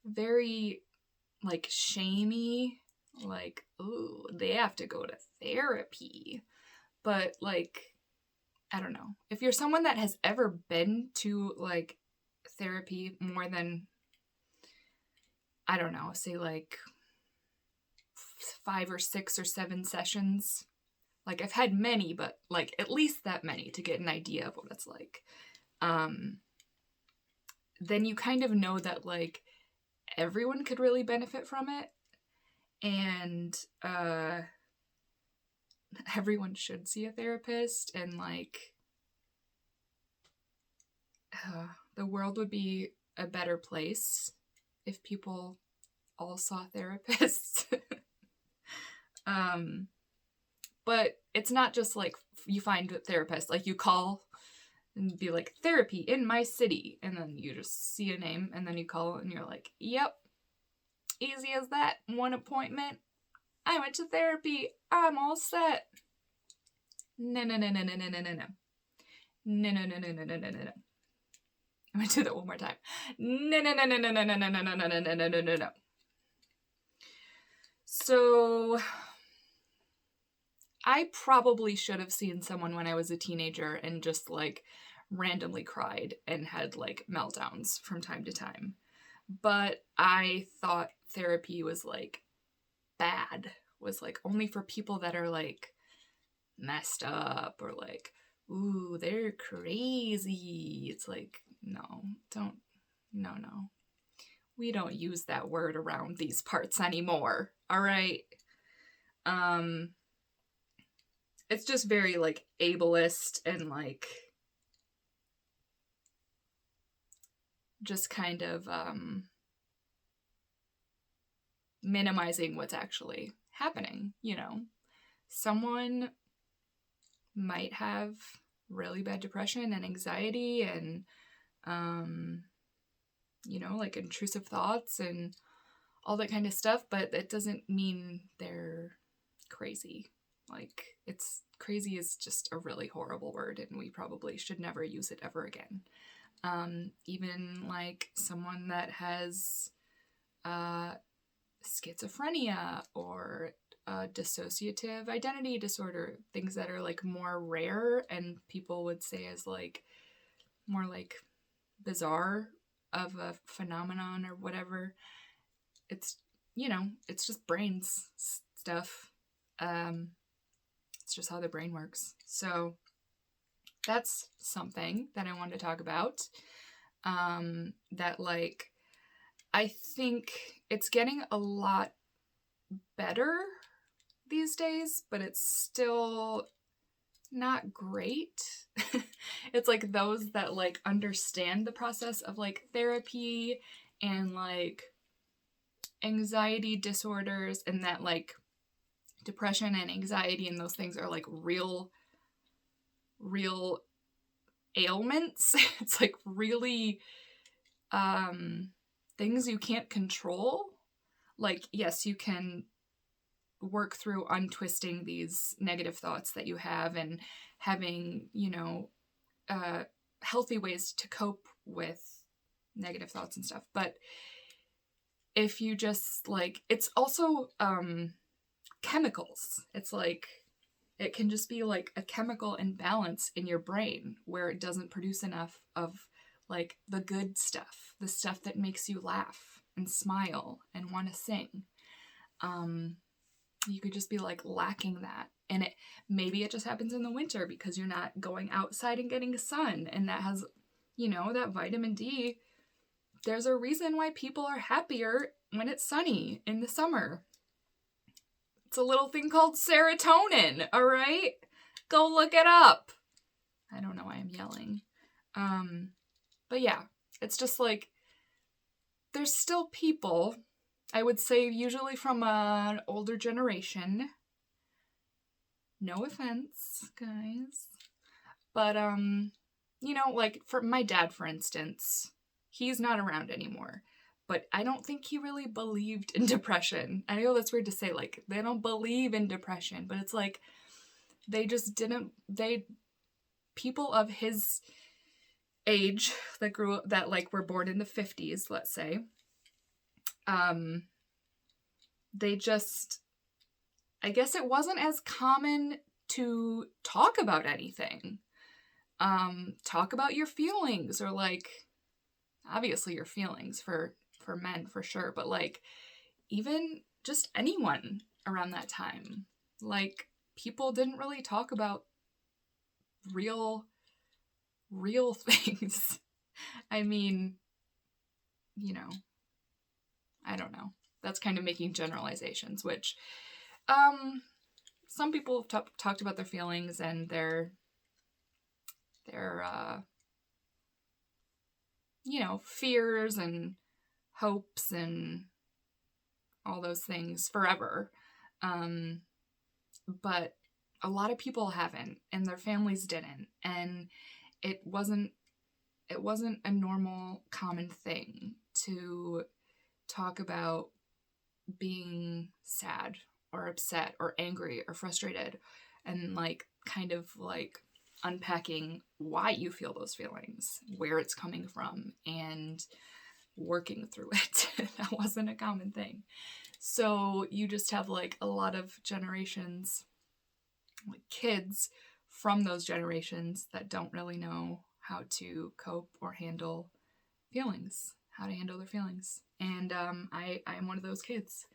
very, like, shamey, like, ooh, they have to go to therapy. But, like, I don't know. If you're someone that has ever been to, like, therapy more than, I don't know, say, like, 5 or 6 or 7 sessions, like, I've had many, but, like, at least that many to get an idea of what it's like, then you kind of know that, like, everyone could really benefit from it, and everyone should see a therapist, and, like, the world would be a better place if people all saw therapists. But it's not just, like, you find a therapist, like, you call and be like, therapy in my city, and then you just see a name, and then you call, and you're like, yep, easy as that, 1 appointment, I went to therapy, I'm all set. No. No. I'm gonna do that one more time. No. So I probably should have seen someone when I was a teenager and just, like, randomly cried and had, like, meltdowns from time to time. But I thought therapy was, like, bad. Was, like, only for people that are, like, messed up or, like, ooh, they're crazy. It's like, no. We don't use that word around these parts anymore. All right? It's just very, like, ableist and, like, just kind of minimizing what's actually happening, you know? Someone might have really bad depression and anxiety and, you know, like, intrusive thoughts and all that kind of stuff, but it doesn't mean they're crazy. Like, it's crazy is just a really horrible word, and we probably should never use it ever again. Even, like, someone that has schizophrenia or dissociative identity disorder, things that are, like, more rare and people would say is, like, more, like, bizarre of a phenomenon or whatever. It's, you know, it's just brains stuff. It's just how the brain works. So that's something that I wanted to talk about. That, like, I think it's getting a lot better these days, but it's still not great. It's like those that, like, understand the process of, like, therapy and, like, anxiety disorders, and that, like, depression and anxiety and those things are, like, real ailments. It's, like, really things you can't control. Like, yes, you can work through untwisting these negative thoughts that you have and having, you know, healthy ways to cope with negative thoughts and stuff. But if you just, like, it's also chemicals. It's like, it can just be, like, a chemical imbalance in your brain where it doesn't produce enough of, like, the good stuff, the stuff that makes you laugh and smile and want to sing. You could just be, like, lacking that. And maybe it just happens in the winter because you're not going outside and getting sun, and that has, you know, that vitamin D. There's a reason why people are happier when it's sunny in the summer. It's a little thing called serotonin, all right? Go look it up. I don't know why I'm yelling. But yeah, it's just, like, there's still people, I would say usually from an older generation. No offense, guys. But, you know, like, for my dad, for instance, he's not around anymore. But I don't think he really believed in depression. I know that's weird to say, like, they don't believe in depression, but it's like, they just didn't, people of his age that grew up, that, like, were born in the 50s, let's say, they just, I guess it wasn't as common to talk about anything. Talk about your feelings, or like, obviously your feelings for men for sure, but like even just anyone around that time. Like, people didn't really talk about real things. I mean, you know, I don't know. That's kind of making generalizations, which some people have talked about their feelings and their fears and hopes and all those things forever. But a lot of people haven't, and their families didn't, and it wasn't a normal, common thing to talk about being sad or upset or angry or frustrated, and like kind of like unpacking why you feel those feelings, where it's coming from, and working through it. That wasn't a common thing. So you just have like a lot of generations, like kids from those generations, that don't really know how to cope or handle feelings, how to handle their feelings. And I am one of those kids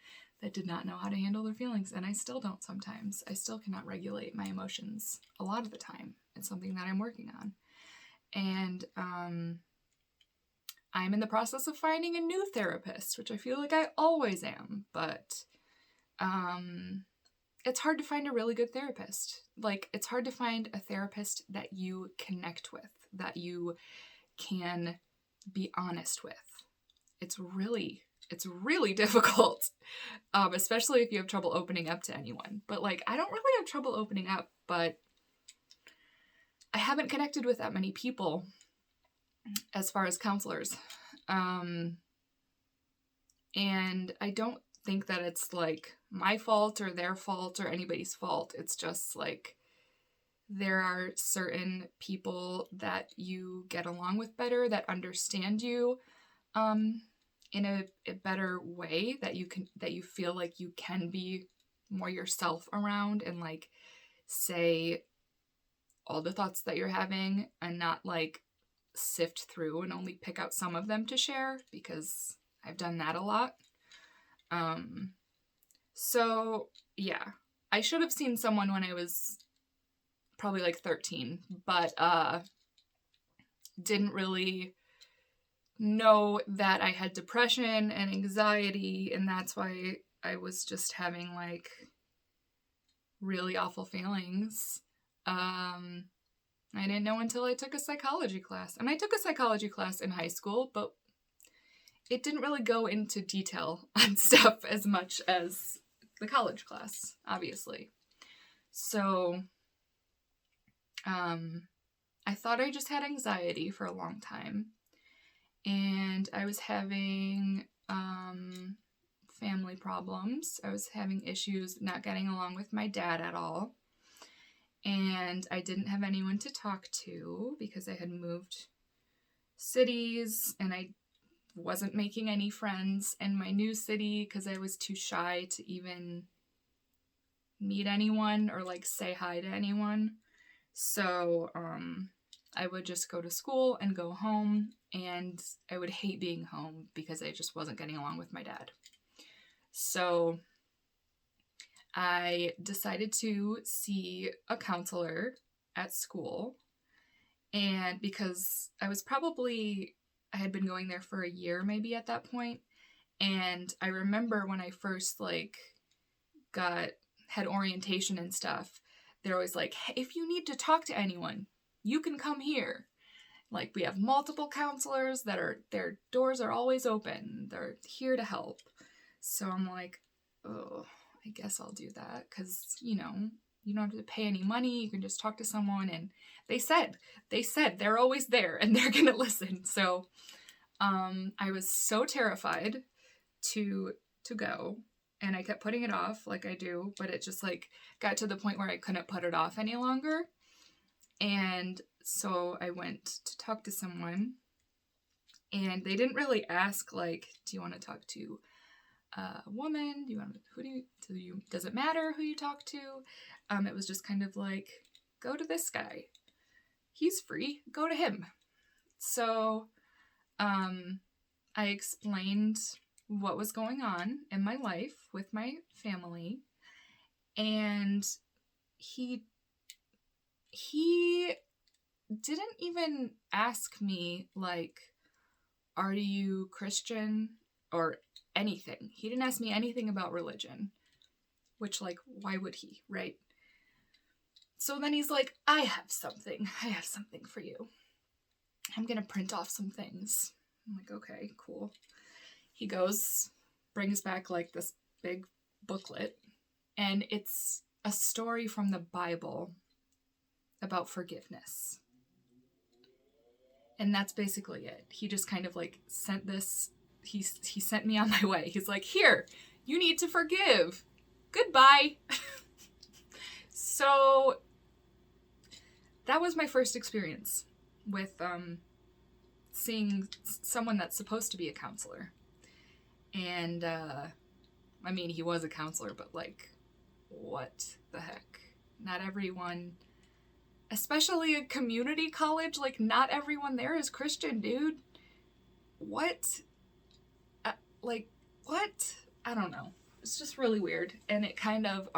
that did not know how to handle their feelings, and I still don't sometimes. I still cannot regulate my emotions a lot of the time. It's something that I'm working on. And I'm in the process of finding a new therapist, which I feel like I always am, but it's hard to find a really good therapist. Like, it's hard to find a therapist that you connect with, that you can be honest with. It's really difficult, especially if you have trouble opening up to anyone. But like, I don't really have trouble opening up, but I haven't connected with that many people as far as counselors. And I don't think that it's like my fault or their fault or anybody's fault. It's just like, there are certain people that you get along with better, that understand you in a better way, that you feel like you can be more yourself around, and like say all the thoughts that you're having, and not like sift through and only pick out some of them to share, because I've done that a lot. So yeah, I should have seen someone when I was probably like 13, but didn't really know that I had depression and anxiety, and that's why I was just having like really awful feelings. I didn't know until I took a psychology class. And I took a psychology class in high school, but it didn't really go into detail on stuff as much as the college class, obviously. So, I thought I just had anxiety for a long time. And I was having family problems. I was having issues not getting along with my dad at all. And I didn't have anyone to talk to because I had moved cities, and I wasn't making any friends in my new city because I was too shy to even meet anyone or like say hi to anyone. So I would just go to school and go home, and I would hate being home because I just wasn't getting along with my dad. So I decided to see a counselor at school, and because I had been going there for a year maybe at that point, and I remember when I first like had orientation and stuff, they're always like, hey, if you need to talk to anyone, you can come here. Like, we have multiple counselors their doors are always open. They're here to help. So I'm like, oh, I guess I'll do that, because, you don't have to pay any money. You can just talk to someone, and they said they're always there and they're gonna listen. So I was so terrified to go, and I kept putting it off like I do, but it just like got to the point where I couldn't put it off any longer. And so I went to talk to someone, and they didn't really ask like, do you want to talk to a woman? Does it matter who you talk to? It was just kind of like, go to this guy. He's free. Go to him. So, I explained what was going on in my life with my family, and he didn't even ask me, like, are you Christian or anything. He didn't ask me anything about religion, which, like, why would he, right? So then he's like, I have something for you. I'm gonna print off some things. I'm like, okay, cool. He goes, brings back like this big booklet, and it's a story from the Bible about forgiveness. And that's basically it. He just kind of like sent this, he sent me on my way. He's like, here, you need to forgive. Goodbye. So that was my first experience with seeing someone that's supposed to be a counselor. And I mean, he was a counselor, but like, what the heck? Not everyone, especially a community college, like not everyone there is Christian, dude. What? Like, what? I don't know. It's just really weird. And it kind of,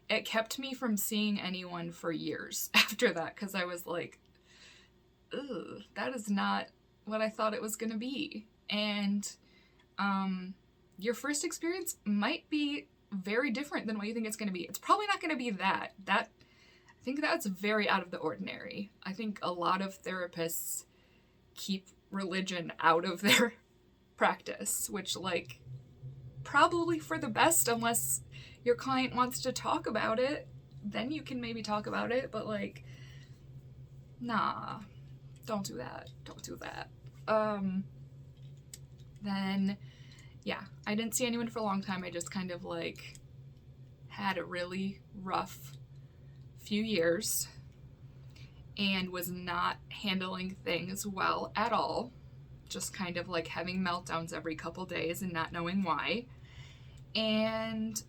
it kept me from seeing anyone for years after that, because I was like, ugh, that is not what I thought it was going to be. And your first experience might be very different than what you think it's going to be. It's probably not going to be that. I think that's very out of the ordinary. I think a lot of therapists keep religion out of their practice, which, like, probably for the best, unless your client wants to talk about it, then you can maybe talk about it, but like, nah, don't do that. Then, yeah, I didn't see anyone for a long time. I just kind of like had a really rough few years and was not handling things well at all. Just kind of like having meltdowns every couple days and not knowing why. And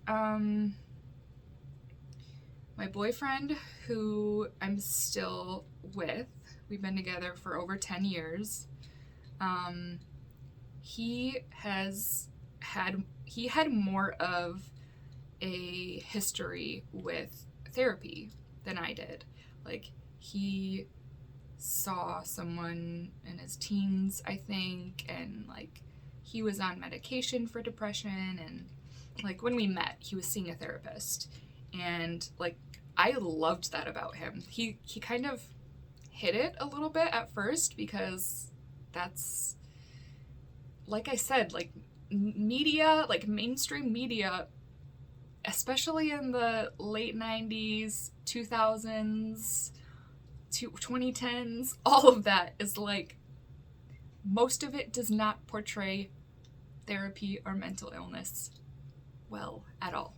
my boyfriend, who I'm still with, we've been together for over 10 years. He had more of a history with therapy than I did. Like, he saw someone in his teens, I think, and like he was on medication for depression, and like when we met, he was seeing a therapist, and like I loved that about him. He kind of hid it a little bit at first, because that's, like I said, like media, like mainstream media, especially in the late 90s, 2000s, 2010s, all of that is like, most of it does not portray therapy or mental illness well at all.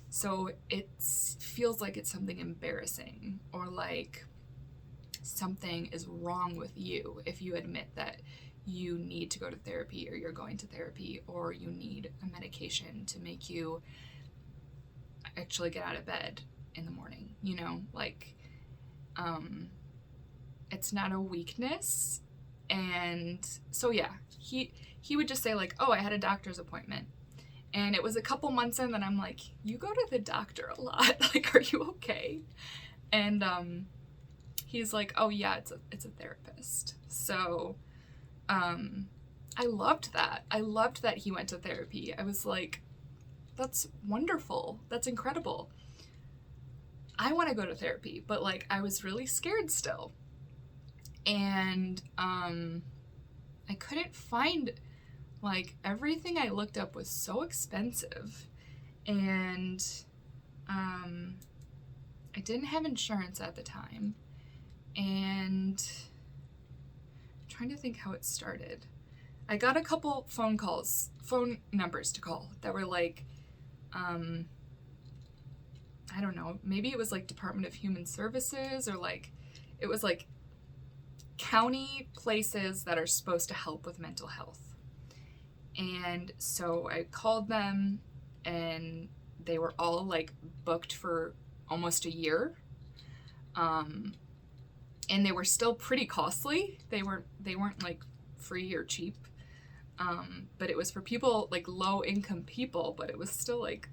So it feels like it's something embarrassing, or like something is wrong with you if you admit that you need to go to therapy, or you're going to therapy, or you need a medication to make you actually get out of bed in the morning, you know, like, it's not a weakness. And so yeah, he would just say like, oh, I had a doctor's appointment, and it was a couple months in that I'm like, you go to the doctor a lot, like, are you okay? And he's like, oh yeah, it's a therapist. So I loved that he went to therapy. I was like, that's wonderful, that's incredible. I want to go to therapy, but like I was really scared still. And I couldn't find, like, everything I looked up was so expensive, and I didn't have insurance at the time, and I'm trying to think how it started. I got a couple phone numbers to call that were like, I don't know, maybe it was like Department of Human Services, or like, it was like county places that are supposed to help with mental health. And so I called them, and they were all like booked for almost a year. And they were still pretty costly. They weren't like free or cheap. But it was for people, like low income people, but it was still like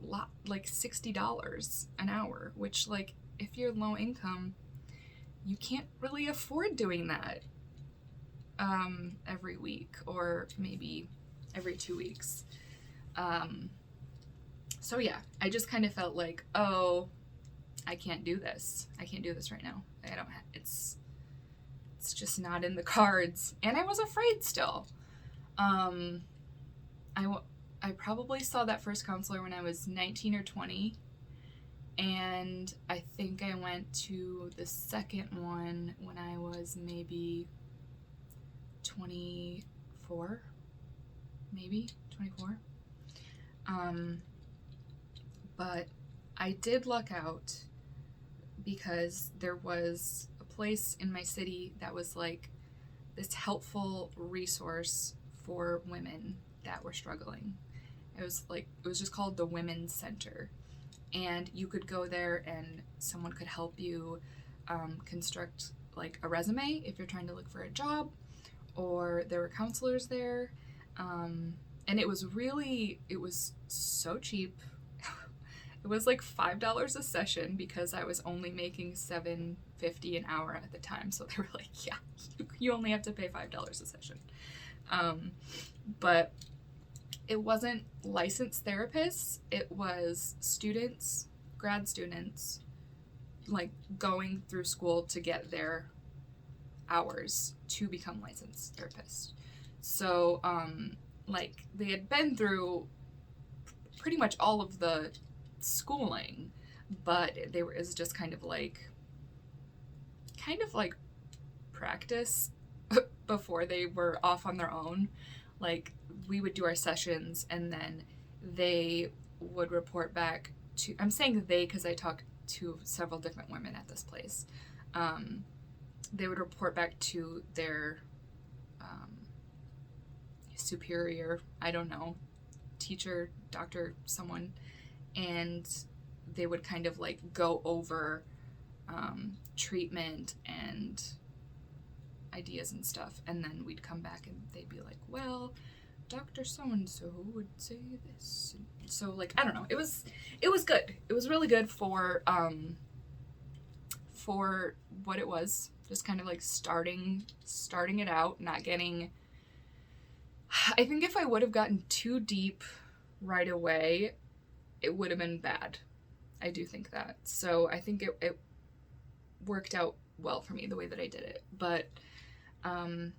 $60 an hour, which, like, if you're low income, you can't really afford doing that every week, or maybe every 2 weeks. So yeah, I just kind of felt like, oh, I can't do this. I can't do this right now. It's just not in the cards. And I was afraid still. I probably saw that first counselor when I was 19 or 20. And I think I went to the second one when I was maybe 24. Maybe 24. But I did luck out because there was a place in my city that was like this helpful resource for women that were struggling. It was just called the Women's Center. And you could go there and someone could help you construct like a resume if you're trying to look for a job, or there were counselors there. And it was so cheap. It was like $5 a session because I was only making $7.50 an hour at the time. So they were like, yeah, you only have to pay $5 a session. But it wasn't licensed therapists. It was students, grad students, like going through school to get their hours to become licensed therapists. So, like, they had been through pretty much all of the schooling, but it was just kind of like practice before they were off on their own. Like, we would do our sessions, and then they would report back to, I'm saying they because I talked to several different women at this place. They would report back to their superior, I don't know, teacher, doctor, someone, and they would kind of like go over treatment and ideas and stuff, and then we'd come back and they'd be like, well, Dr. So-and-so would say this. So, like, I don't know, it was good. It was really good for what it was, just kind of like starting it out, not getting, I think if I would have gotten too deep right away, it would have been bad. I do think that. So I think it worked out well for me the way that I did it. But I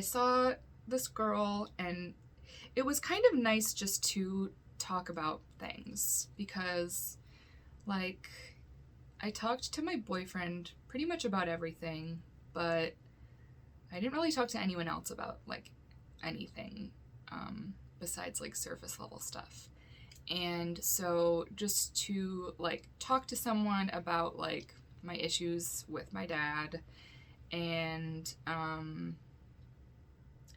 saw this girl, and it was kind of nice just to talk about things, because, like, I talked to my boyfriend pretty much about everything, but I didn't really talk to anyone else about, like, anything besides, like, surface level stuff. And so just to, like, talk to someone about, like, my issues with my dad, and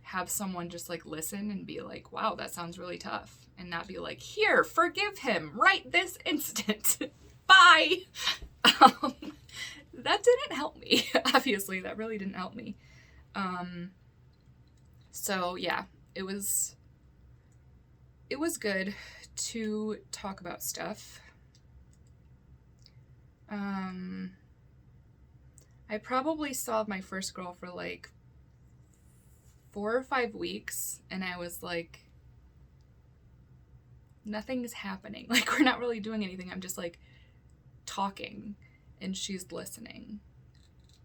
have someone just, like, listen and be like, wow, that sounds really tough, and not be like, here, forgive him right this instant. Bye. That didn't help me. Obviously, that really didn't help me. So yeah, it was good to talk about stuff. I probably saw my first girl for like 4 or 5 weeks, and I was like, nothing's happening. Like, we're not really doing anything. I'm just like talking, and she's listening,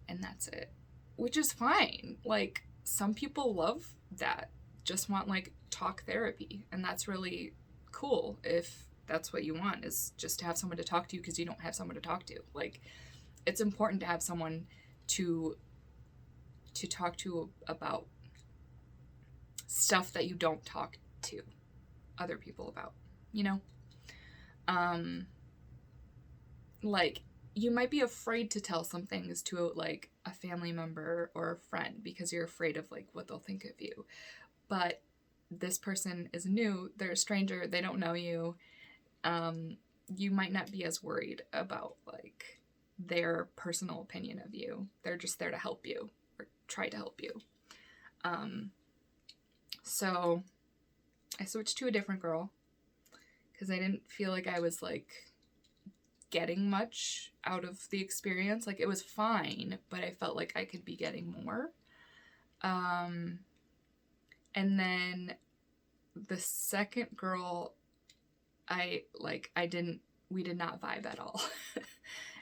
and that's it, which is fine. Like, some people love that, just want like talk therapy, and that's really cool if that's what you want, is just to have someone to talk to because you don't have someone to talk to. Like, it's important to have someone to talk to about stuff that you don't talk to other people about, you know? Like, you might be afraid to tell some things to, like, a family member or a friend because you're afraid of like what they'll think of you. But this person is new, they're a stranger, they don't know you. You might not be as worried about like their personal opinion of you. They're just there to help you or try to help you. So I switched to a different girl because I didn't feel like I was like getting much out of the experience. Like it was fine, but I felt like I could be getting more. And then the second girl, we did not vibe at all.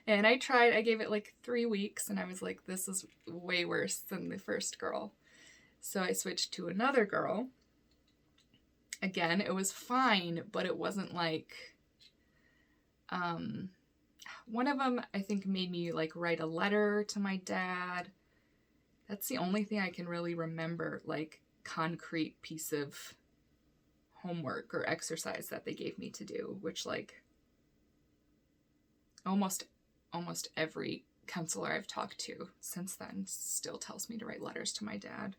And I gave it like 3 weeks and I was like, this is way worse than the first girl. So I switched to another girl. Again, it was fine, but it wasn't like, one of them I think made me like write a letter to my dad. That's the only thing I can really remember, like concrete piece of homework or exercise that they gave me to do, which like almost every counselor I've talked to since then still tells me to write letters to my dad,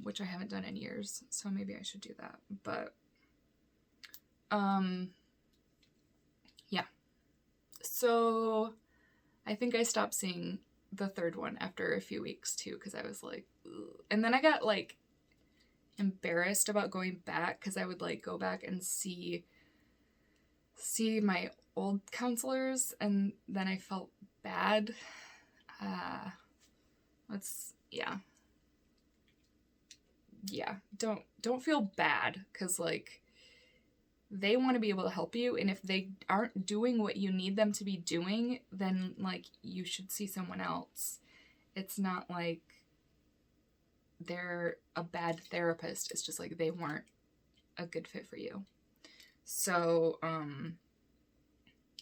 which I haven't done in years, so maybe I should do that. But yeah, so I think I stopped seeing the third one after a few weeks too, because I was like, ugh. And then I got like embarrassed about going back because I would like go back and see my old counselors, and then I felt bad. Don't feel bad, because like they want to be able to help you, and if they aren't doing what you need them to be doing, then like you should see someone else. It's not like they're a bad therapist, it's just like they weren't a good fit for you. So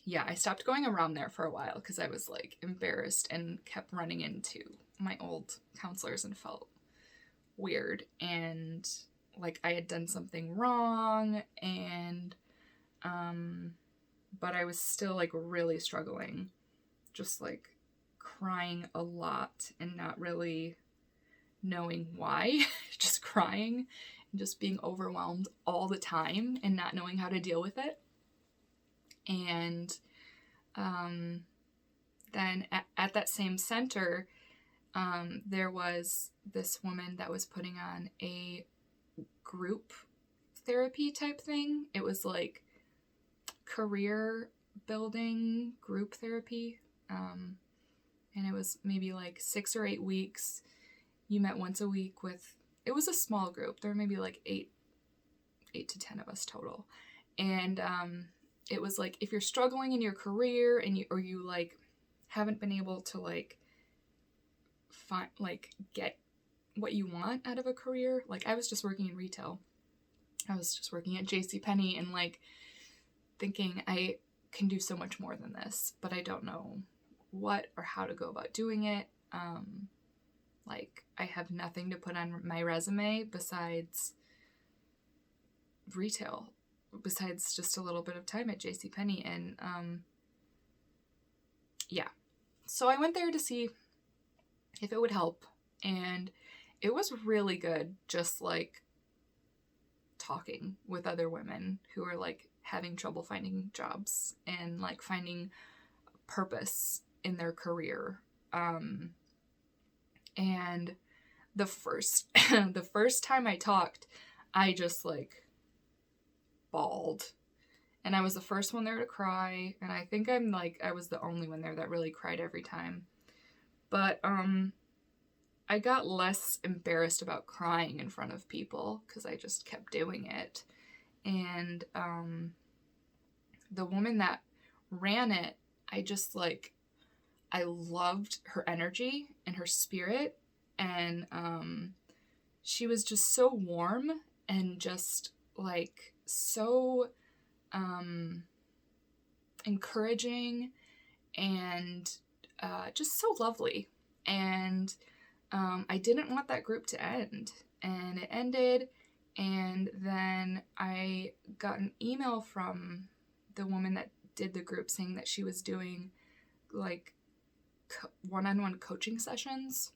yeah, I stopped going around there for a while because I was like embarrassed and kept running into my old counselors and felt weird and like I had done something wrong, and but I was still like really struggling, just like crying a lot and not really knowing why, just crying and just being overwhelmed all the time and not knowing how to deal with it. And then at that same center, there was this woman that was putting on a group therapy type thing. It was like career building group therapy. And it was maybe like 6 or 8 weeks. You met once a week with, it was a small group. There were maybe like 8 to 10 of us total. And it was like, if you're struggling in your career and you like haven't been able to like find, like get what you want out of a career. Like I was just working in retail. I was just working at JCPenney and like thinking I can do so much more than this, but I don't know what or how to go about doing it. Like I have nothing to put on my resume besides retail, besides just a little bit of time at JCPenney. And yeah, so I went there to see if it would help, and it was really good, just like talking with other women who are like having trouble finding jobs and like finding purpose in their career. And the first time I talked, I just like bawled, and I was the first one there to cry, and I think I was the only one there that really cried every time. But I got less embarrassed about crying in front of people because I just kept doing it. And the woman that ran it, I loved her energy and her spirit, and she was just so warm and just like so encouraging and just so lovely. And I didn't want that group to end, and it ended. And then I got an email from the woman that did the group saying that she was doing like one-on-one coaching sessions,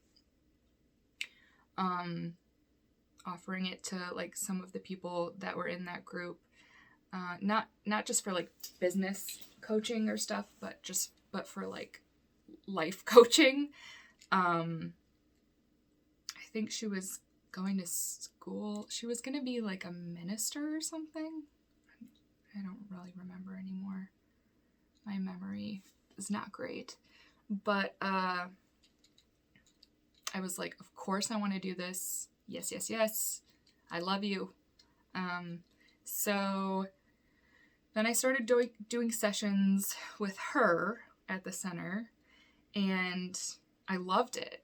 offering it to like some of the people that were in that group, not just for like business coaching or stuff, but for like life coaching. I think she was going to school. She was going to be like a minister or something. I don't really remember anymore. My memory is not great. But I was like, of course I want to do this. Yes, yes, yes. I love you. So then I started doing sessions with her at the center, and I loved it.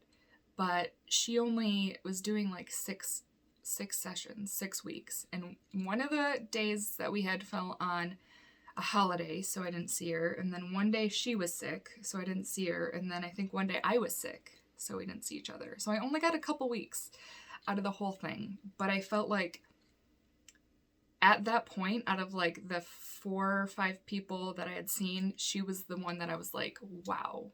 But she only was doing like six sessions, 6 weeks. And one of the days that we had fell on a holiday, so I didn't see her. And then one day she was sick, so I didn't see her. And then I think one day I was sick, so we didn't see each other. So I only got a couple weeks out of the whole thing. But I felt like at that point, out of like the 4 or 5 people that I had seen, she was the one that I was like, wow.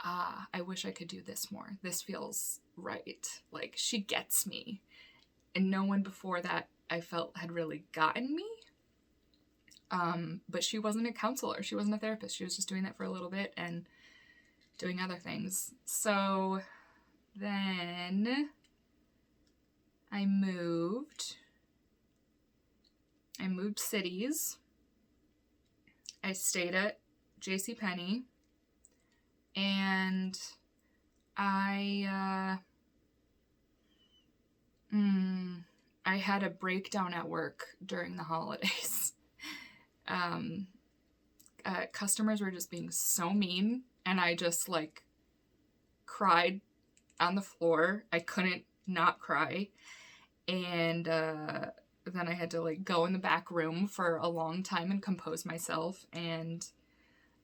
I wish I could do this more. This feels right. Like, she gets me. And no one before that I felt had really gotten me. But she wasn't a counselor. She wasn't a therapist. She was just doing that for a little bit and doing other things. So then I moved cities. I stayed at JCPenney. And I had a breakdown at work during the holidays. Customers were just being so mean, and I just like cried on the floor. I couldn't not cry. And then I had to like go in the back room for a long time and compose myself. And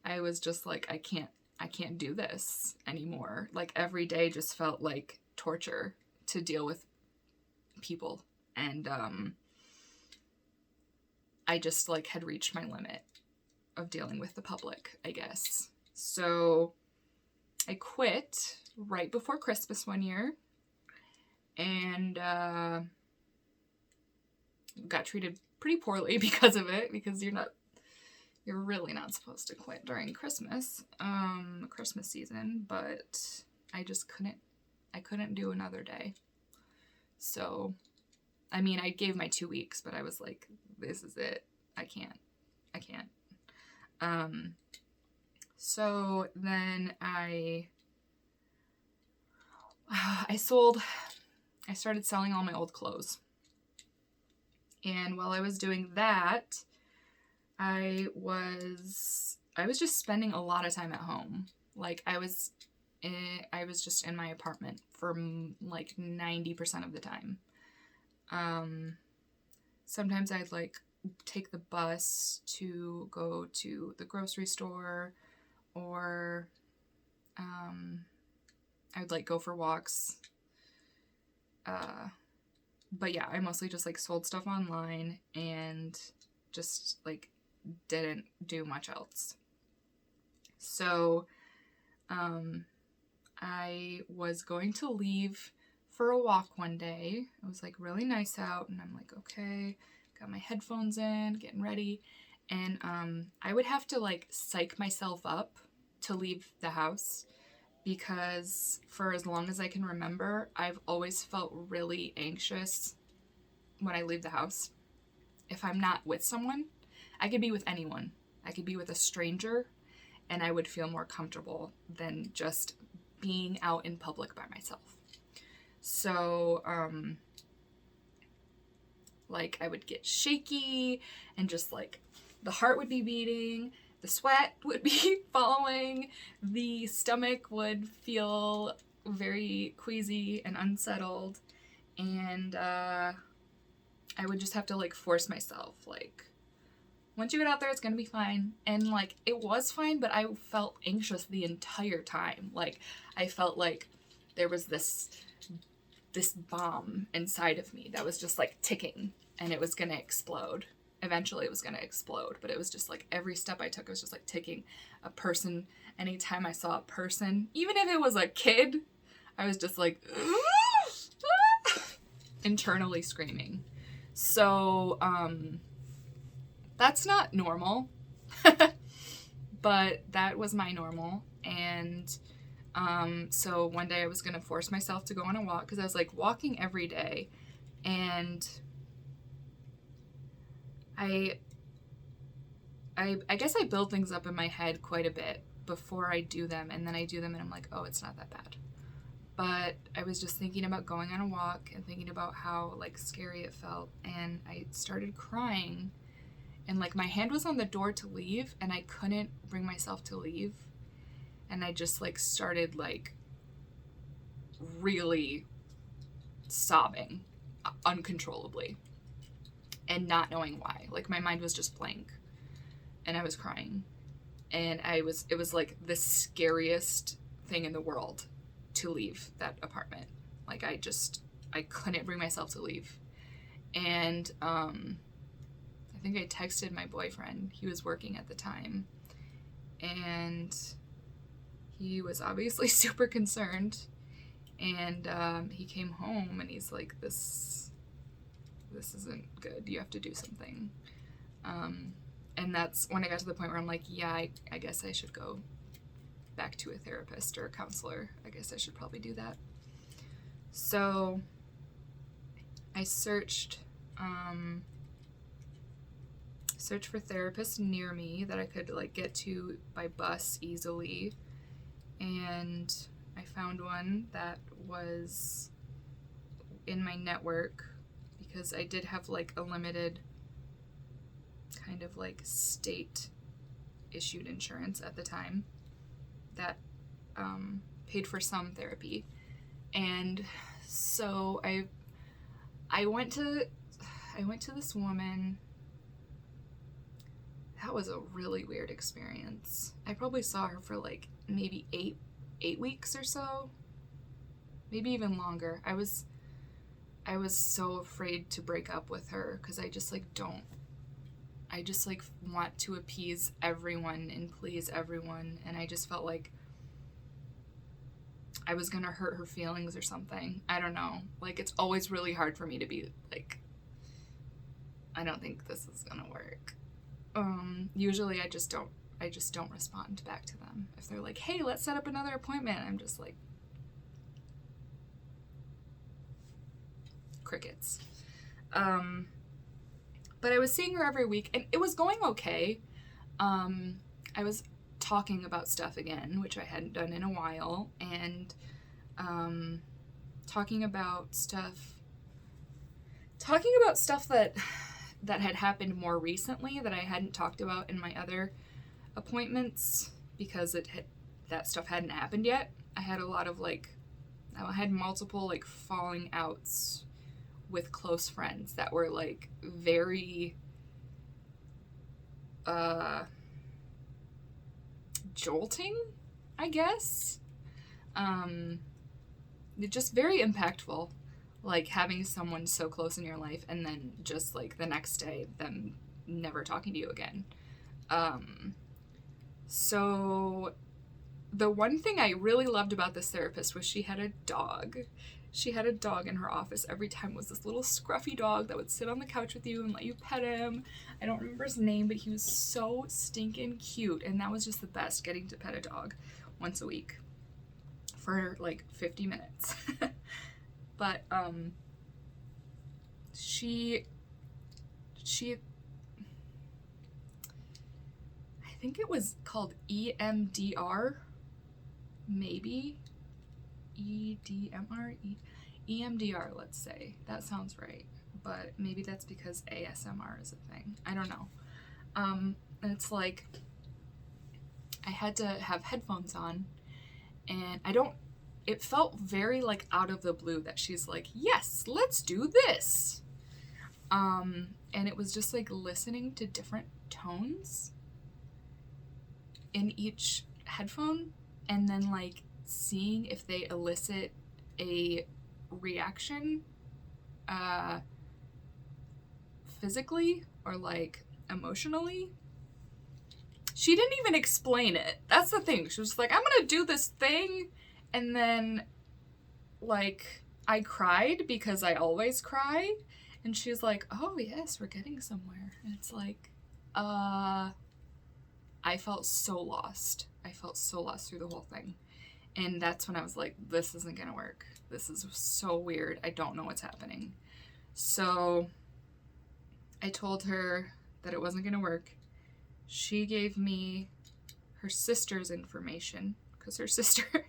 I was just like, I can't do this anymore. Like, every day just felt like torture to deal with people. And I just like had reached my limit of dealing with the public, I guess. So I quit right before Christmas one year, and got treated pretty poorly because of it, because you're really not supposed to quit during Christmas season, but I just couldn't do another day. So, I mean, I gave my 2 weeks, but I was like, this is it. I can't. So then I started selling all my old clothes. And while I was doing that, I was just spending a lot of time at home. Like, I was just in my apartment for like 90% of the time. Sometimes I'd like take the bus to go to the grocery store, or I would like go for walks. But yeah, I mostly just like sold stuff online and just like didn't do much else. So I was going to leave for a walk one day. It was like really nice out, and I'm like, okay, got my headphones in, getting ready. And I would have to like psych myself up to leave the house, because for as long as I can remember, I've always felt really anxious when I leave the house. If I'm not with someone, I could be with anyone. I could be with a stranger, and I would feel more comfortable than just being out in public by myself. So, like, I would get shaky, and just like the heart would be beating, the sweat would be falling, the stomach would feel very queasy and unsettled, and I would just have to like force myself, like, once you get out there, it's gonna be fine. And like, it was fine, but I felt anxious the entire time. Like, I felt like there was this bomb inside of me that was just like ticking, and it was gonna explode. eventually it was going to explode, but it was just like every step I took, it was just like taking a person. Anytime I saw a person, even if it was a kid, I was just like internally screaming. So that's not normal, but that was my normal. And so one day I was going to force myself to go on a walk, because I was like walking every day, and I guess I build things up in my head quite a bit before I do them, and then I do them and I'm like, oh, it's not that bad. But I was just thinking about going on a walk and thinking about how like scary it felt, and I started crying, and like my hand was on the door to leave and I couldn't bring myself to leave, and I just like started like really sobbing uncontrollably and not knowing why. Like my mind was just blank and I was crying, and it was like the scariest thing in the world to leave that apartment. Like I couldn't bring myself to leave. And I think I texted my boyfriend. He was working at the time, and he was obviously super concerned. And he came home and he's like, this isn't good. You have to do something. And that's when I got to the point where I'm like, yeah, I guess I should go back to a therapist or a counselor. I guess I should probably do that. So I searched for therapists near me that I could like get to by bus easily, and I found one that was in my network, because I did have like a limited kind of like state issued insurance at the time that paid for some therapy. And so I went to this woman. That was a really weird experience. I probably saw her for like maybe eight weeks or so, maybe even longer. I was so afraid to break up with her, because I just want to appease everyone and please everyone, and I just felt like I was gonna hurt her feelings or something. I don't know. Like, it's always really hard for me to be like, I don't think this is gonna work. Usually I just don't respond back to them. If they're like, hey, let's set up another appointment, I'm just like, crickets. But I was seeing her every week, and it was going okay. I was talking about stuff again, which I hadn't done in a while, and talking about stuff that had happened more recently that I hadn't talked about in my other appointments, because that stuff hadn't happened yet. I had multiple like falling outs with close friends that were like very jolting, I guess. Just very impactful, like having someone so close in your life and then just like the next day them never talking to you again. So the one thing I really loved about this therapist was she had a dog. She had a dog in her office every time. It was this little scruffy dog that would sit on the couch with you and let you pet him. I don't remember his name, but he was so stinking cute, and that was just the best, getting to pet a dog once a week for like 50 minutes. But she I think it was called EMDR, maybe EMDR, let's say. That sounds right, but maybe that's because ASMR is a thing. I don't know. And it's like I had to have headphones on, and it felt very like out of the blue that she's like, yes, let's do this. And it was just like listening to different tones in each headphone, and then like seeing if they elicit a reaction physically or like emotionally. She didn't even explain it. That's the thing. She was like, I'm gonna do this thing, and then like I cried because I always cry, and she's like, oh yes, we're getting somewhere. And it's like, I felt so lost. I felt so lost through the whole thing. And that's when I was like, this isn't gonna work. This is so weird. I don't know what's happening. So I told her that it wasn't gonna work. She gave me her sister's information because her sister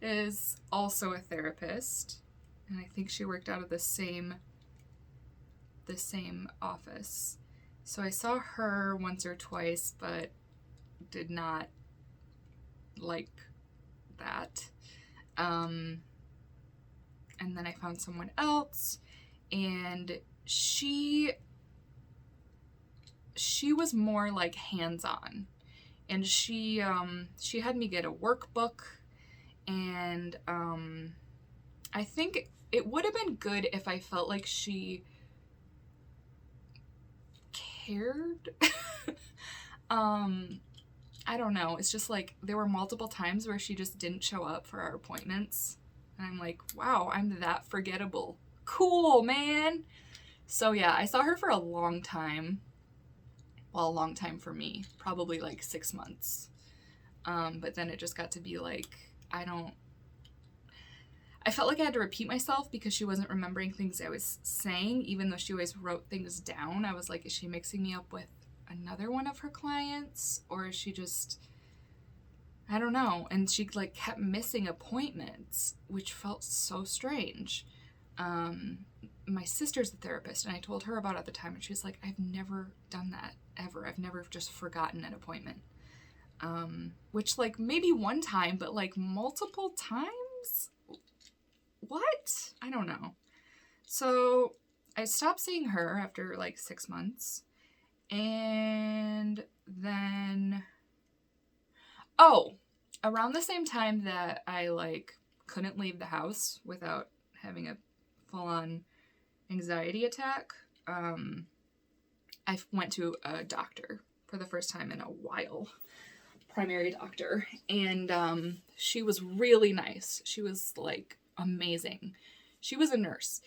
is also a therapist, and I think she worked out of the same office. So I saw her once or twice, but did not like that. And then I found someone else, and she was more like hands-on, and she had me get a workbook, and I think it would have been good if I felt like she cared. I don't know. It's just like there were multiple times where she just didn't show up for our appointments, and I'm like, wow, I'm that forgettable. Cool, man. So yeah, I saw her for a long time. Well, a long time for me, probably like 6 months. But then it just got to be like, I felt like I had to repeat myself because she wasn't remembering things I was saying, even though she always wrote things down. I was like, is she mixing me up with another one of her clients? Or is she just, I don't know. And she like kept missing appointments, which felt so strange. My sister's a therapist, and I told her about it at the time, and she's like, I've never done that ever. I've never just forgotten an appointment. Which like maybe one time, but like multiple times? What? I don't know. So I stopped seeing her after like 6 months, and then, around the same time that I like couldn't leave the house without having a full-on anxiety attack, I went to a doctor for the first time in a while, primary doctor, and she was really nice. She was like amazing. She was a nurse,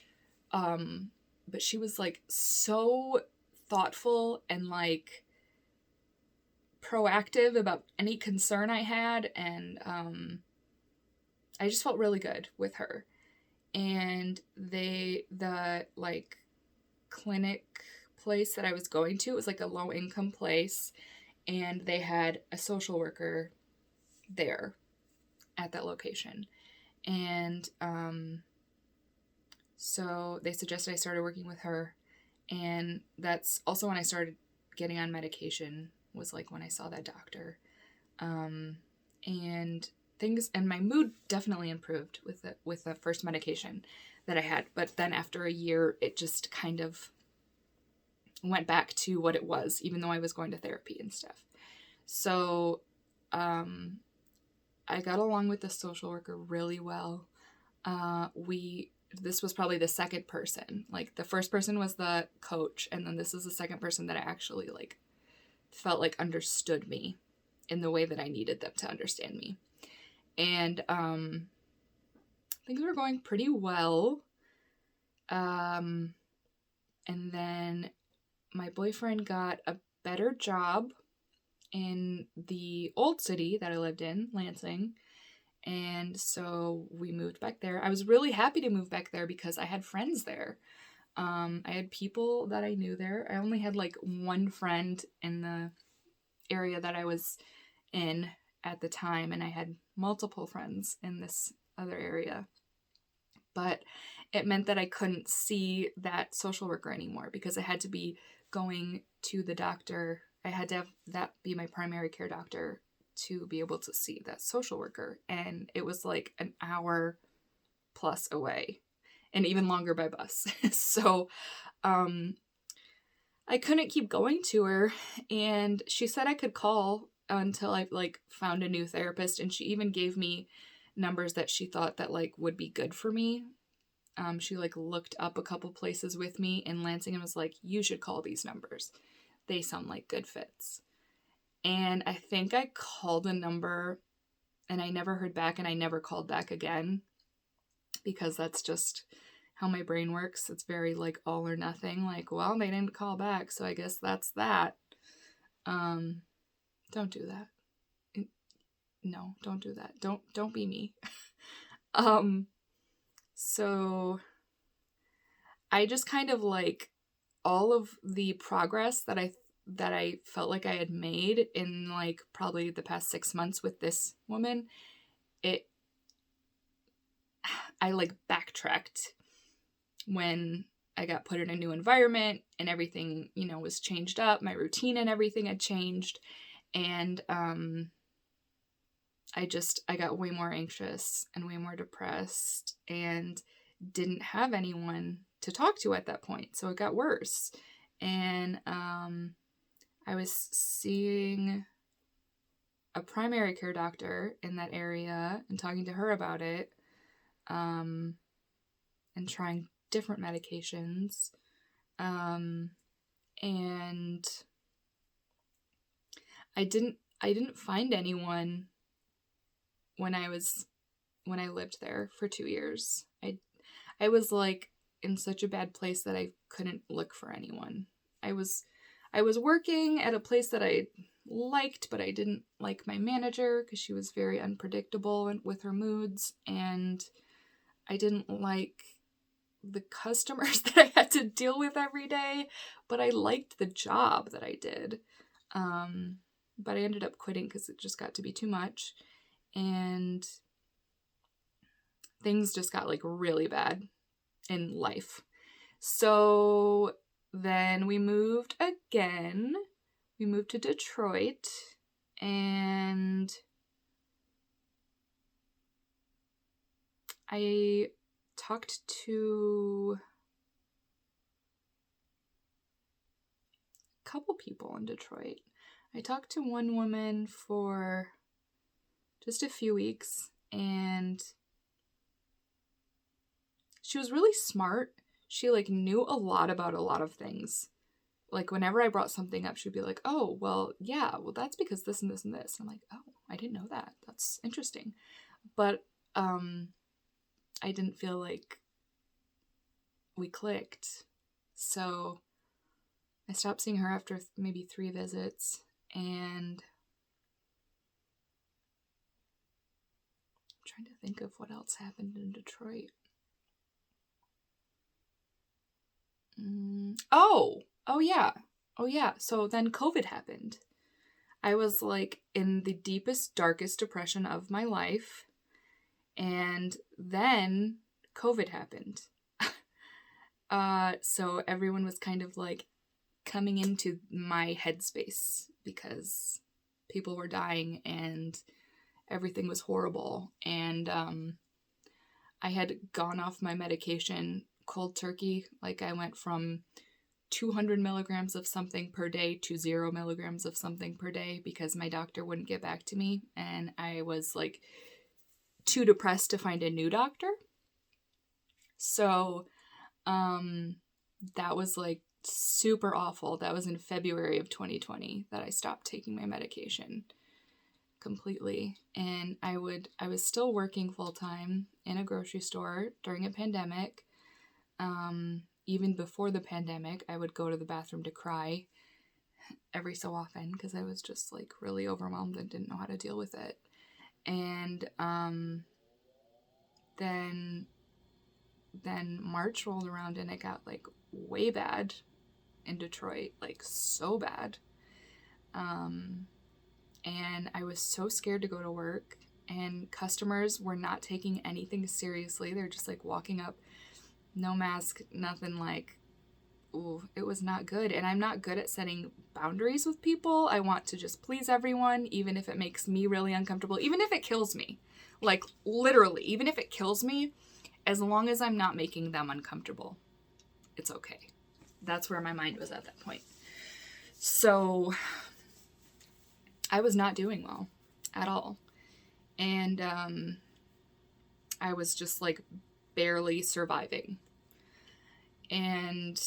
but she was like so thoughtful and like proactive about any concern I had, and I just felt really good with her. And the like clinic place that I was going to, it was like a low income place, and they had a social worker there at that location. And so they suggested I started working with her, and that's also when I started getting on medication, was like when I saw that doctor. And my mood definitely improved with the first medication that I had, but then after a year it just kind of went back to what it was, even though I was going to therapy and stuff. So I got along with the social worker really well. This was probably the second person. Like the first person was the coach, and then this is the second person that I actually like felt like understood me in the way that I needed them to understand me. And things were going pretty well. And then my boyfriend got a better job in the old city that I lived in, Lansing. And so we moved back there. I was really happy to move back there because I had friends there. I had people that I knew there. I only had like one friend in the area that I was in at the time, and I had multiple friends in this other area. But it meant that I couldn't see that social worker anymore because I had to be going to the doctor. I had to have that be my primary care doctor to be able to see that social worker. And it was like an hour plus away, and even longer by bus. So I couldn't keep going to her, and she said I could call until I like found a new therapist, and she even gave me numbers that she thought that like would be good for me. She like looked up a couple places with me in Lansing and was like, you should call these numbers. they sound like good fits. And I think I called a number and I never heard back, and I never called back again, because that's just how my brain works. It's very like all or nothing. Like, well, they didn't call back, so I guess that's that. Don't do that. No, don't do that. Don't be me. So I just kind of like all of the progress that I felt like I had made in like probably the past 6 months with this woman, I like backtracked when I got put in a new environment and everything, you know, was changed up. My routine and everything had changed. And I got way more anxious and way more depressed and didn't have anyone to talk to at that point. So it got worse. And I was seeing a primary care doctor in that area and talking to her about it, and trying different medications. And I didn't find anyone when I lived there for 2 years. I was like in such a bad place that I couldn't look for anyone. I was working at a place that I liked, but I didn't like my manager because she was very unpredictable with her moods, and I didn't like the customers that I had to deal with every day, but I liked the job that I did. But I ended up quitting because it just got to be too much, and things just got like really bad in life. So then we moved again. We moved to Detroit, and I talked to a couple people in Detroit. I talked to one woman for just a few weeks, and she was really smart. She like knew a lot about a lot of things. Like whenever I brought something up, she'd be like, oh, well, yeah, well, that's because this and this and this. And I'm like, oh, I didn't know that. That's interesting. But I didn't feel like we clicked. So I stopped seeing her after maybe 3 visits, and I'm trying to think of what else happened in Detroit. Oh yeah. So then COVID happened. I was like in the deepest, darkest depression of my life, and then COVID happened. So everyone was kind of like coming into my headspace because people were dying and everything was horrible. And I had gone off my medication cold turkey. Like I went from 200 milligrams of something per day to 0 milligrams of something per day because my doctor wouldn't get back to me. And I was like too depressed to find a new doctor. So that was like super awful. That was in February of 2020 that I stopped taking my medication completely. And I was still working full-time in a grocery store during a pandemic. Even before the pandemic, I would go to the bathroom to cry every so often because I was just like really overwhelmed and didn't know how to deal with it. And then March rolled around and it got like way bad in Detroit, like so bad. And I was so scared to go to work, and customers were not taking anything seriously. They're just like walking up, no mask, nothing. Like, ooh, it was not good. And I'm not good at setting boundaries with people. I want to just please everyone, even if it makes me really uncomfortable, even if it kills me. Like, literally, even if it kills me, as long as I'm not making them uncomfortable, it's okay. That's where my mind was at that point. So I was not doing well at all. And I was just like barely surviving. And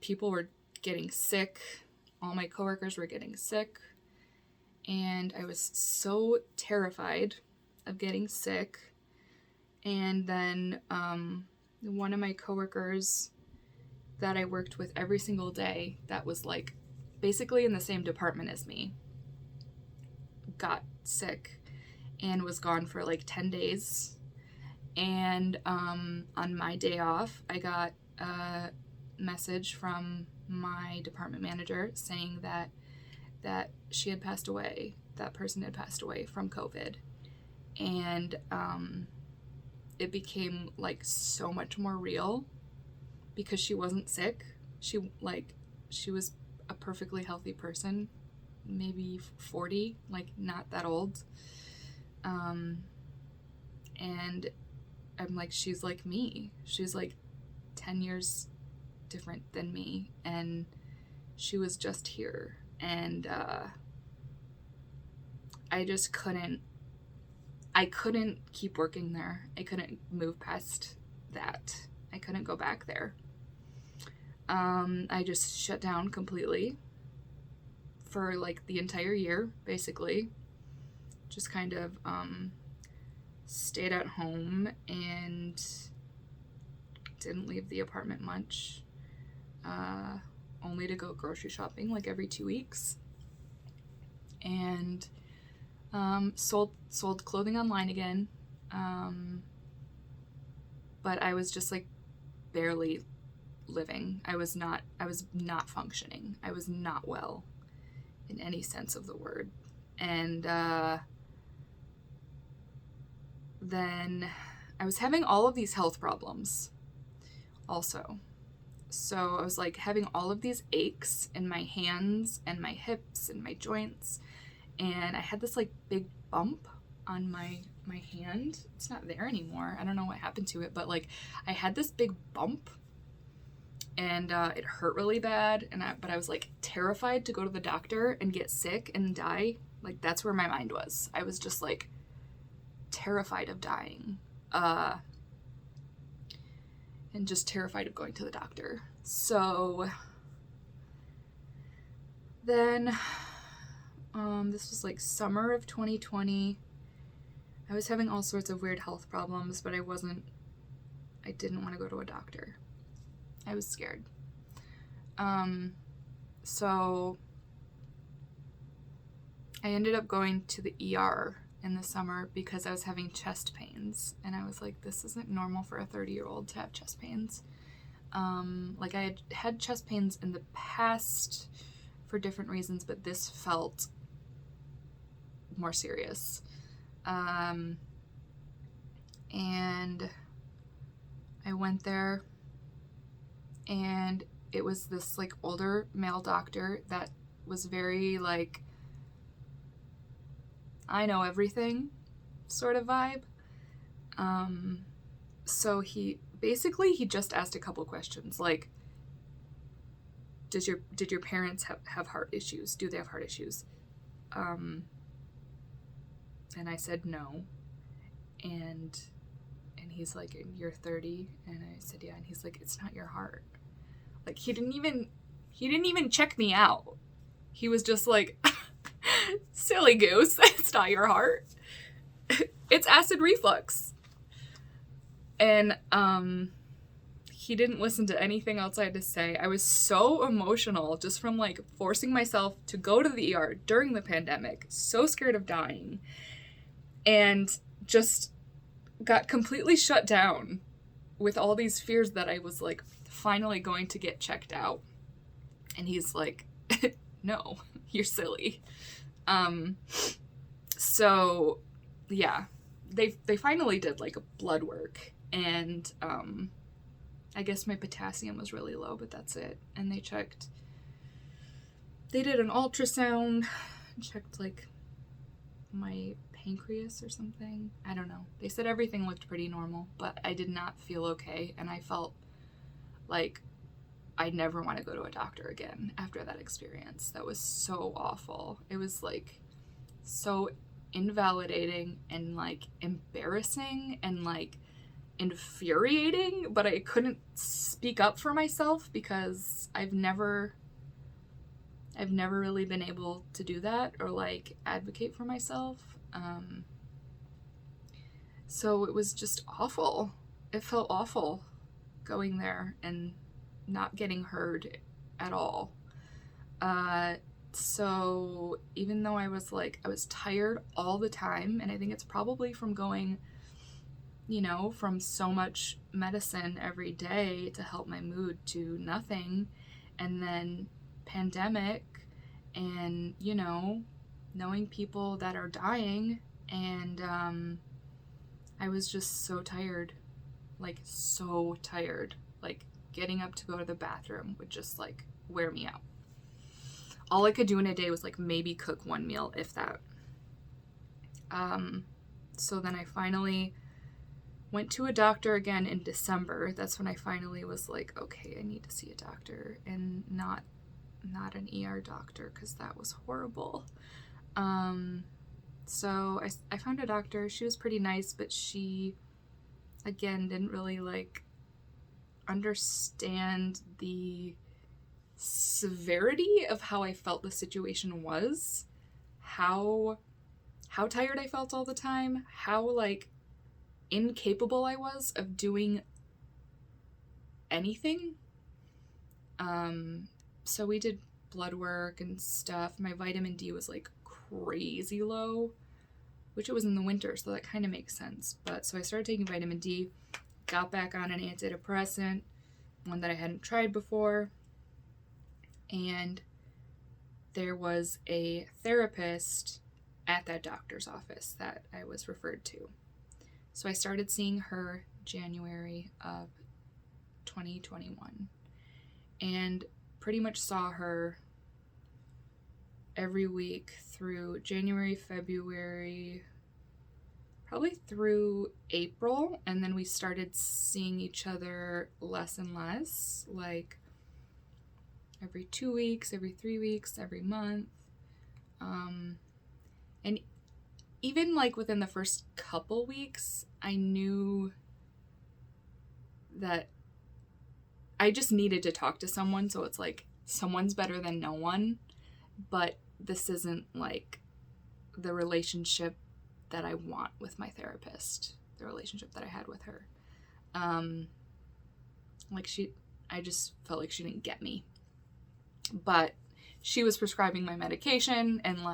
people were getting sick all my coworkers were getting sick, and I was so terrified of getting sick. And then one of my coworkers that I worked with every single day that was like basically in the same department as me got sick and was gone for like 10 days. And on my day off, I got a message from my department manager saying that she had passed away. That person had passed away from COVID. And it became like so much more real because she wasn't sick. She was a perfectly healthy person, maybe 40, like not that old. And I'm like, she's like me. She's like 10 years different than me, and she was just here. And I just couldn't keep working there. I couldn't move past that. I couldn't go back there. I just shut down completely for like the entire year, basically. Just kind of stayed at home and didn't leave the apartment much. Only to go grocery shopping like every 2 weeks. And sold clothing online again. But I was just like barely living. I was not functioning. I was not well in any sense of the word. And then I was having all of these health problems also. So I was like having all of these aches in my hands and my hips and my joints. And I had this like big bump on my hand. It's not there anymore. I don't know what happened to it, but like I had this big bump, and it hurt really bad. But I was like terrified to go to the doctor and get sick and die. Like that's where my mind was. I was just like terrified of dying, and just terrified of going to the doctor. So then this was like summer of 2020. I was having all sorts of weird health problems, but I didn't want to go to a doctor. I was scared. So I ended up going to the ER in the summer because I was having chest pains, and I was like, this isn't normal for a 30-year-old to have chest pains. Like I had chest pains in the past for different reasons, but this felt more serious. And I went there, and it was this like older male doctor that was very like, I know everything sort of vibe. So he just asked a couple questions like, did your parents have heart issues? Do they have heart issues? And I said no. And he's like, you're 30? And I said, yeah. And he's like, it's not your heart. Like he didn't even check me out. He was just like, silly goose, it's not your heart. It's acid reflux. And he didn't listen to anything else I had to say. I was so emotional just from like forcing myself to go to the ER during the pandemic, so scared of dying, and just got completely shut down with all these fears that I was like finally going to get checked out. And he's like, no, you're silly. So yeah, they finally did like a blood work, and I guess my potassium was really low, but that's it. And they did an ultrasound, checked like my pancreas or something. I don't know. They said everything looked pretty normal, but I did not feel okay, and I felt like I'd never want to go to a doctor again after that experience. That was so awful. It was like so invalidating and like embarrassing and like infuriating, but I couldn't speak up for myself because I've never I've never really been able to do that or like advocate for myself. So it was just awful. It felt awful going there and not getting heard at all. So even though I was tired all the time, and I think it's probably from going, from so much medicine every day to help my mood to nothing, and then pandemic, and, knowing people that are dying, and I was just so tired, so tired. Getting up to go to the bathroom would just wear me out. All I could do in a day was maybe cook one meal, if that. So then I finally went to a doctor again in December. That's when I finally was okay, I need to see a doctor, and not an ER doctor, because that was horrible. So I found a doctor. She was pretty nice, but she, again, didn't really understand the severity of how I felt the situation was, how tired I felt all the time, how incapable I was of doing anything. So we did blood work and stuff. My vitamin D was crazy low, which it was in the winter, so that kind of makes sense. But so I started taking vitamin D, got back on an antidepressant, one that I hadn't tried before, and there was a therapist at that doctor's office that I was referred to. So I started seeing her January of 2021, and pretty much saw her every week through January, February, probably through April, and then we started seeing each other less and less, every 2 weeks, every 3 weeks, every month. And even within the first couple weeks, I knew that I just needed to talk to someone. So it's someone's better than no one, but this isn't the relationship that I want with my therapist, the relationship that I had with her. I just felt like she didn't get me. But she was prescribing my medication and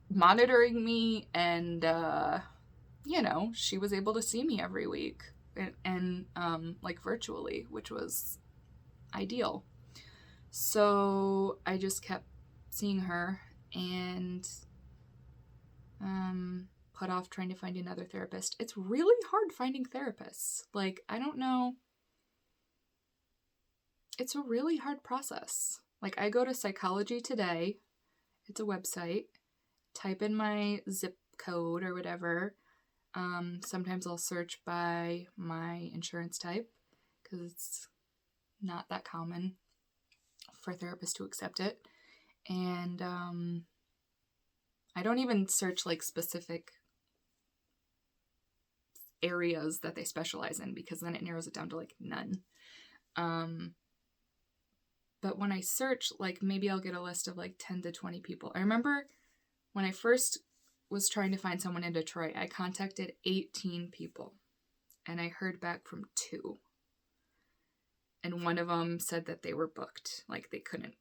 monitoring me, and she was able to see me every week and virtually, which was ideal. So I just kept seeing her and put off trying to find another therapist. It's really hard finding therapists. I don't know. It's a really hard process. I go to Psychology Today. It's a website. Type in my zip code or whatever. Sometimes I'll search by my insurance type, because it's not that common for therapists to accept it. And I don't even search specific areas that they specialize in, because then it narrows it down to none. But when I search, maybe I'll get a list of 10 to 20 people. I remember when I first was trying to find someone in Detroit, I contacted 18 people, and I heard back from 2. And one of them said that they were booked, they couldn't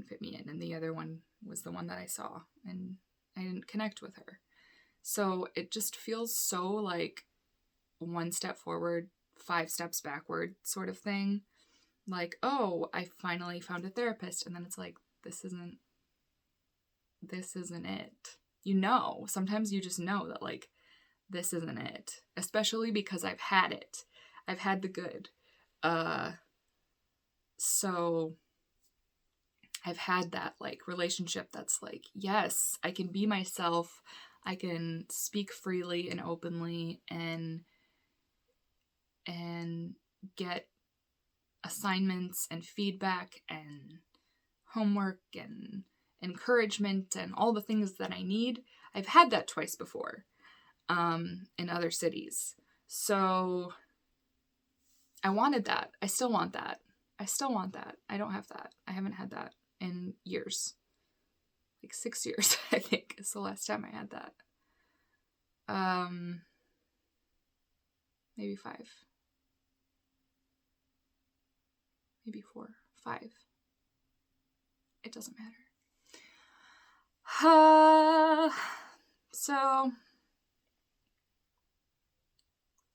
fit me in, and the other one was the one that I saw, and I didn't connect with her. So it just feels so 1 step forward, 5 steps backward sort of thing. Oh, I finally found a therapist, and then it's this isn't it. Sometimes you just know that this isn't it, especially because I've had it. I've had the good. So I've had that relationship that's yes, I can be myself. I can speak freely and openly and get assignments and feedback and homework and encouragement and all the things that I need. I've had that twice before in other cities. So I wanted that. I still want that. I still want that. I don't have that. I haven't had that in years. Like 6 years, I think, is the last time I had that. Maybe 5. Maybe 4. 5. It doesn't matter. So,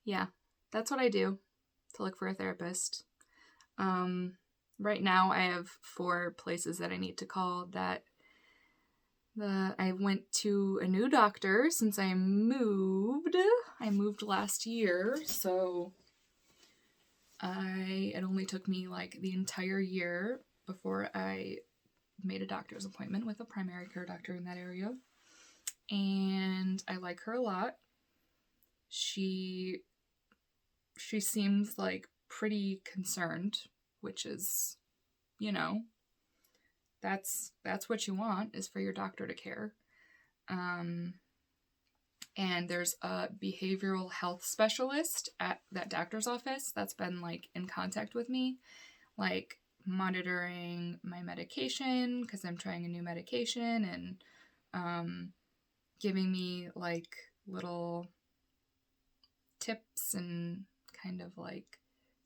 yeah, that's what I do to look for a therapist. Right now I have 4 places that I need to call that I went to a new doctor since I moved. I moved last year, so it only took me like the entire year before I made a doctor's appointment with a primary care doctor in that area. And I like her a lot. She seems like pretty concerned, which is, that's what you want, is for your doctor to care. And there's a behavioral health specialist at that doctor's office that's been like in contact with me, like monitoring my medication because I'm trying a new medication, and giving me like little tips and kind of like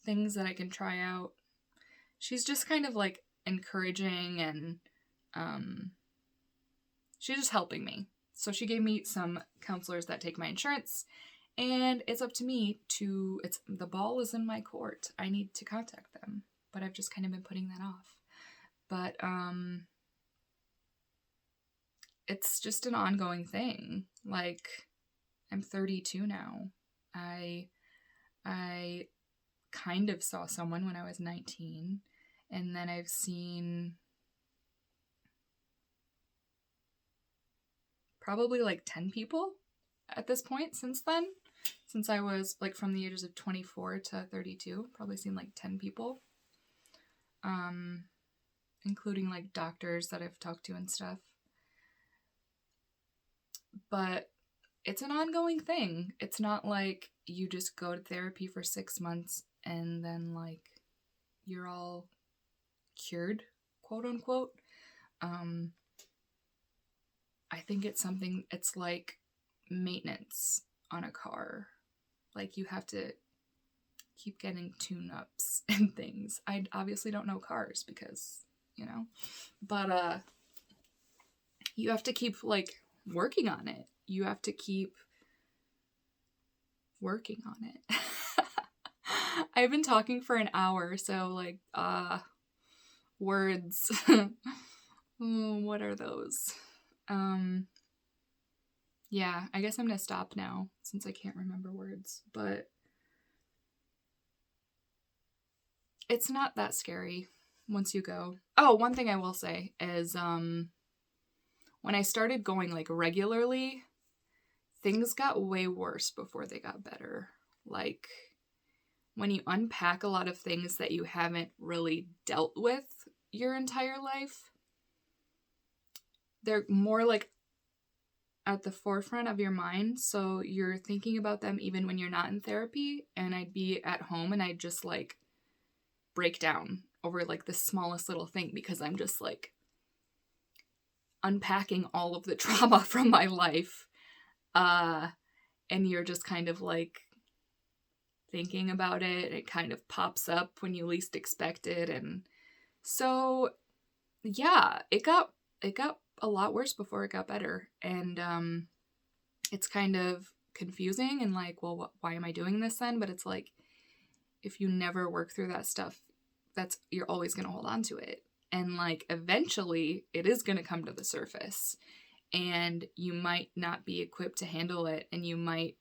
things that I can try out. She's just kind of like encouraging, and she's just helping me. So she gave me some counselors that take my insurance, and it's up to me the ball is in my court. I need to contact them, but I've just kind of been putting that off. But it's just an ongoing thing. Like, I'm 32 now. I kind of saw someone when I was 19, and then I've seen probably like 10 people at this point since then. Since I was like from the ages of 24 to 32, probably seen like 10 people. Including like doctors that I've talked to and stuff. But it's an ongoing thing. It's not like you just go to therapy for 6 months and then like you're all cured, quote unquote. I think it's like maintenance on a car. Like, you have to keep getting tune-ups and things. I obviously don't know cars because, but you have to keep like working on it. You have to keep working on it. I've been talking for an hour, so like words. What are those? Yeah, I guess I'm gonna stop now since I can't remember words, but it's not that scary once you go. Oh, one thing I will say is when I started going like regularly, things got way worse before they got better. Like, when you unpack a lot of things that you haven't really dealt with your entire life, they're more like at the forefront of your mind, so you're thinking about them even when you're not in therapy. And I'd be at home and I'd just like break down over like the smallest little thing because I'm just like unpacking all of the trauma from my life, and you're just kind of like thinking about it. It kind of pops up when you least expect it, and so yeah, it got a lot worse before it got better, and it's kind of confusing and like, well, why am I doing this then? But it's like, if you never work through that stuff, you're always going to hold on to it, and like eventually it is going to come to the surface, and you might not be equipped to handle it, and you might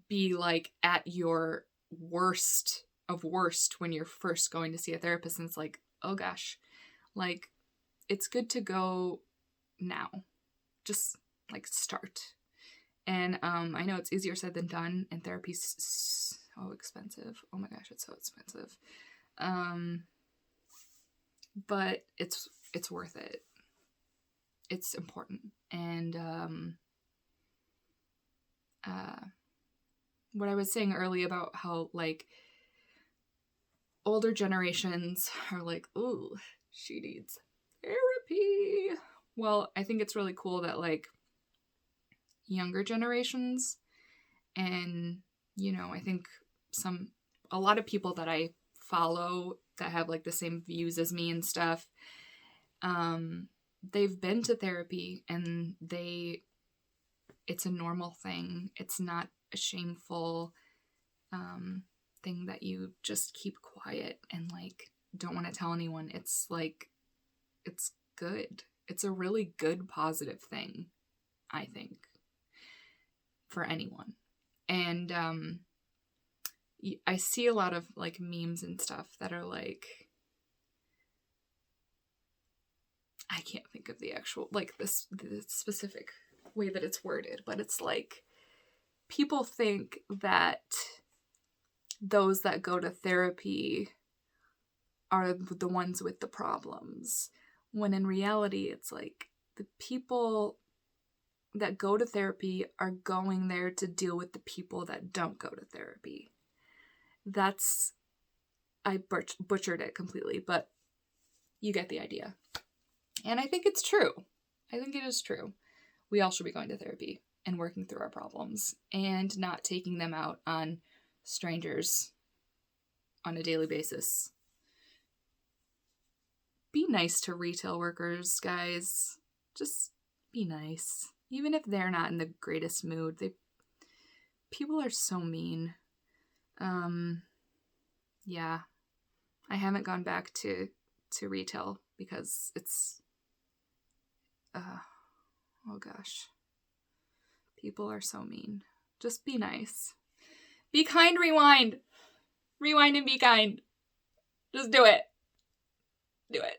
be like at your worst of worst when you're first going to see a therapist, and it's like, oh gosh, like, it's good to go now. Just like start. And I know it's easier said than done, and therapy's so expensive. Oh my gosh, it's so expensive. But it's worth it. It's important. And what I was saying earlier about how like older generations are like, ooh, she needs therapy. Well, I think it's really cool that, like, younger generations and, you know, I think a lot of people that I follow that have, like, the same views as me and stuff, they've been to therapy and it's a normal thing. It's not a shameful thing that you just keep quiet and, like, don't want to tell anyone. It's like, it's good. It's a really good, positive thing, I think, for anyone. And I see a lot of, like, memes and stuff that are like, I can't think of the actual, like, the specific way that it's worded, but it's like, people think that those that go to therapy are the ones with the problems, when in reality it's like the people that go to therapy are going there to deal with the people that don't go to therapy. I butchered it completely, but you get the idea. And I think it's true. I think it is true. We all should be going to therapy and working through our problems and not taking them out on strangers on a daily basis. Be nice to retail workers, guys. Just be nice. Even if they're not in the greatest mood, people are so mean. Yeah. I haven't gone back to retail because it's oh gosh. People are so mean. Just be nice. Be kind, rewind. Rewind and be kind. Just do it. Do it.